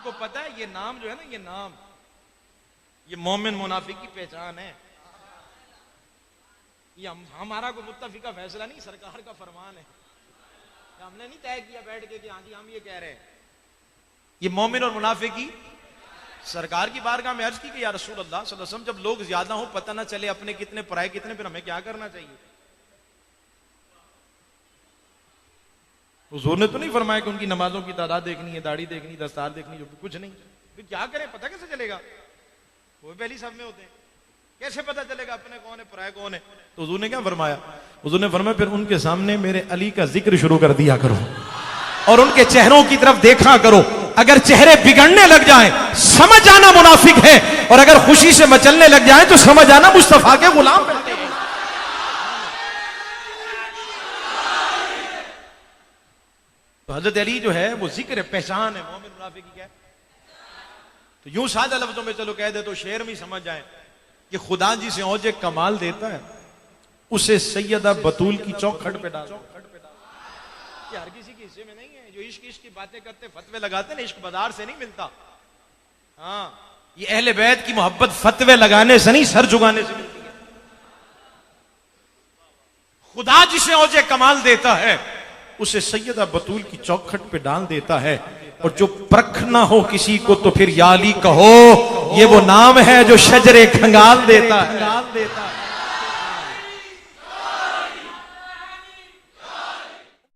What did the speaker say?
आपको पता है ये नाम जो है ना, ये नाम, ये मोमिन मुनाफिक की पहचान है। ये हमारा कोई मुत्तफी का फैसला नहीं, सरकार का फरमान है। हमने नहीं तय किया बैठ के कि हाँ जी हम ये कह रहे हैं। ये मोमिन और मुनाफिक की सरकार की बारगाह में अर्ज की कि या रसूल अल्लाह सल्लल्लाहु अलैहि वसल्लम, जब लोग ज्यादा हो, पता ना चले अपने कितने पराए कितने, फिर हमें क्या करना चाहिए? हुजूर ने तो नहीं फरमाया कि उनकी नमाजों की तादाद देखनी है, दाढ़ी देखनी, दस्तार देखनी, जो कुछ नहीं। फिर क्या करें? पता कैसे चलेगा? वो पहली सब में होते हैं, कैसे पता चलेगा अपने कौन है पराए कौन है? तो हुजूर ने क्या फरमाया? हुजूर ने फरमाया फिर उनके सामने मेरे अली का जिक्र शुरू कर दिया करो और उनके चेहरों की तरफ देखा करो। अगर चेहरे बिगड़ने लग जाएं, समझ आना मुनाफिक है, और अगर खुशी से मचलने लग जाएं तो समझ आना मुस्तफा के गुलाम बनते हैं। तो हजरत अली जो है वो जिक्र है, पहचान है। मोमिन मुनाफिक की क्या है? तो यूं सादा लफ्जों में चलो कह दे तो शेर में समझ जाए कि खुदा जी से औजे कमाल देता है, उसे सैयदा बतूल की चौखट पे डाल। ये हर किसी के हिस्से में नहीं है। जो इश्क इश्क की बातें करते, फतवे लगाते ना, इश्क बाजार से नहीं मिलता। हाँ, ये अहले बैत की मोहब्बत फतवे लगाने से नहीं, सर झुकाने से मिलती है। खुदा जिसे औजे कमाल देता है, उसे सैयदा बतूल की चौखट पे डाल देता है। और जो परख ना हो किसी को तो फिर याली कहो, ये वो नाम है जो शजरे खंगाल देता है।